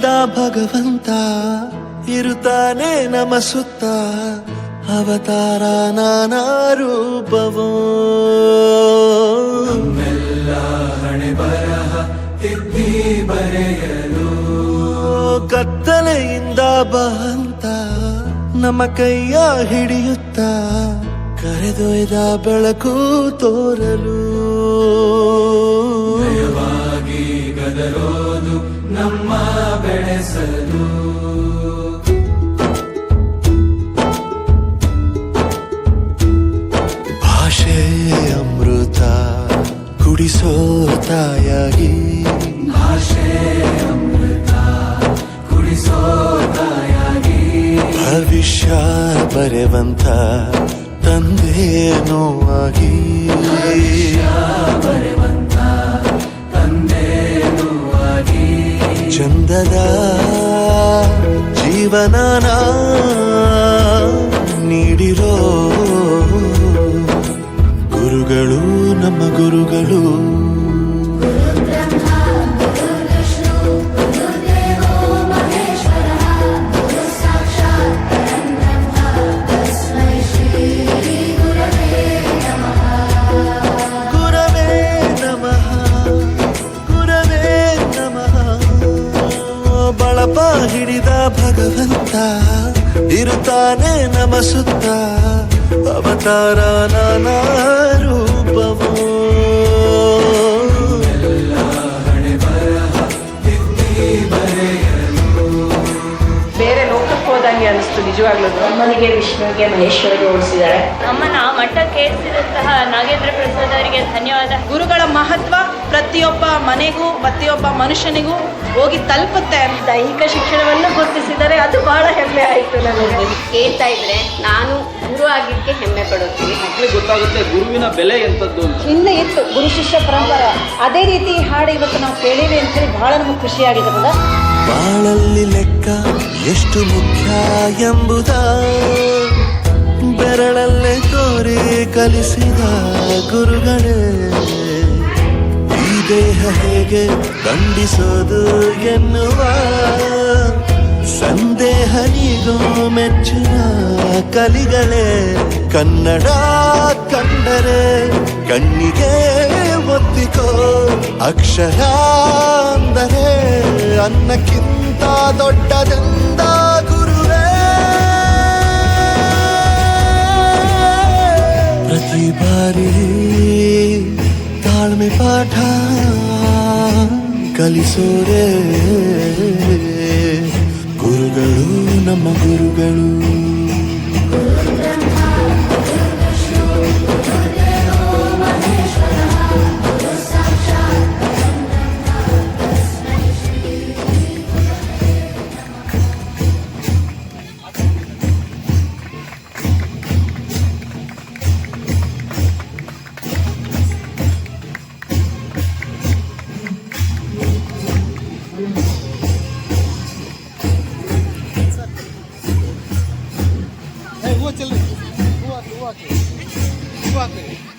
ಹಿಡಿದ ಭಗವಂತ ಇರುತ್ತಾನೆ ನಮ ಸುತ್ತ ಅವತಾರ ನಾನಾ ರೂಪವೋ ಹಣೆ ಬರಹ ತಿದ್ದಿ ಬರೆಯಲು ಕತ್ತಲೆಯಿಂದ ಬಂತ ನಮ್ಮ ಕೈಯ ಹಿಡಿಯುತ್ತ ಕರೆದೊಯ್ದ ಬೆಳಕು ತೋರಲು ಭಯವಾಗಿ ಗದರೋದು ನಮ್ಮ ಬೆಳೆಸಲು ಭಾಷೆ ಅಮೃತ ಕುಡಿಸೋ ತಾಯಾಗಿ ಭಾಷೆ ಅಮೃತ ಕುಡಿಸೋ ತಾಯಾಗಿ ಭವಿಷ್ಯ ಬರೆವಂತ ತಂದೇನೋ ಆಗಿ ಬರೆವಂತ ತಂದೇನೂ ಆಗಿ ಚಂದದ ಜೀವನನ ನೀಡಿರೋ ಗುರುಗಳು ನಮ್ಮ ಗುರುಗಳು ಬಳಪ ಹಿಡಿದ ಭಗವಂತ ಇರುತ್ತಾನೆ ನಮ ಸುತ್ತ ಅವತಾರ ನಾನಾ ರೂಪವೋ ಹಣೆ ಬರಹ ತಿದ್ದಿ ಬರೆಯಲು ಬೇರೆ ಲೋಕಕ್ಕೆ ಹೋದಂಗೆ ಅನಿಸ್ತು ನಿಜವಾಗ್ಲೂ. ಅಮ್ಮನಿಗೆ ವಿಷ್ಣುವಿಗೆ ಮಹೇಶ್ವರಿಗೆ ಹೋಲಿಸಿದಾಳೆ. ಅಮ್ಮನ ಮಠಕ್ಕೆ ಏರಿಸಿದಂತಹ ನಾಗೇಂದ್ರ ಪ್ರಸಾದ್ ಅವರಿಗೆ ಧನ್ಯವಾದ. ಗುರುಗಳ ಮಹತ್ವ ಪ್ರತಿಯೊಬ್ಬ ಮನೆಗೂ ಪ್ರತಿಯೊಬ್ಬ ಮನುಷ್ಯನಿಗೂ ಹೋಗಿ ತಲುಪುತ್ತೆ. ದೈಹಿಕ ಶಿಕ್ಷಣವನ್ನು ಗುರುತಿಸಿದರೆ ಅದು ಬಹಳ ಹೆಮ್ಮೆ ಆಯಿತು ನನಗೆ. ಕೇಳ್ತಾ ಇದ್ರೆ ನಾನು ಗುರು ಆಗಿದ್ದಕ್ಕೆ ಹೆಮ್ಮೆ ಪಡುತ್ತೀನಿ. ಮಕ್ಕಳಿಗೆ ಗೊತ್ತಾಗುತ್ತೆ ಗುರುವಿನ ಬೆಲೆ ಎಂತದ್ದು ಅಂತ. ಹಿಂದೆ ಇತ್ತು ಗುರು ಶಿಷ್ಯ ಪರಂಪರೆ, ಅದೇ ರೀತಿ ಈ ಹಾಡು ಇವತ್ತು ನಾವು ಕೇಳಿವಿ ಅಂತೇಳಿ ಬಹಳ ನಮಗೆ ಖುಷಿಯಾಗಿದೆ. ಬಾಳಲ್ಲಿ ಲೆಕ್ಕ ಎಷ್ಟು ಮುಖ್ಯ ಎಂಬುದ ಬೆರಳಲ್ಲೇ ತೋರಿ ಕಲಿಸಿದ ಗುರುಗಳೇ ಈ ದೇಹ ಹೇಗೆ ದಂಡಿಸೋದು ಎನ್ನುವ ಸಂದೇಹ ನೀಗೋ ಮೆಚ್ಚಿನ ಕಲಿಗಳೇ ಕನ್ನಡ ಕಂಡರೆ ಕಣ್ಣಿಗೆ ಒತ್ತಿಕೋ ಅಕ್ಷರ ಅಂದರೆ ಅನ್ನಕ್ಕಿಂತ ದೊಡ್ಡದೆಂದ ಗುರುವೇ ಪ್ರತಿ ಬಾರಿ ತಾಳ್ಮೆ ಪಾಠ ಕಲಿಸೋರೆ ಗುರುಗಳು ನಮ್ಮ ಗುರುಗಳು. चल रही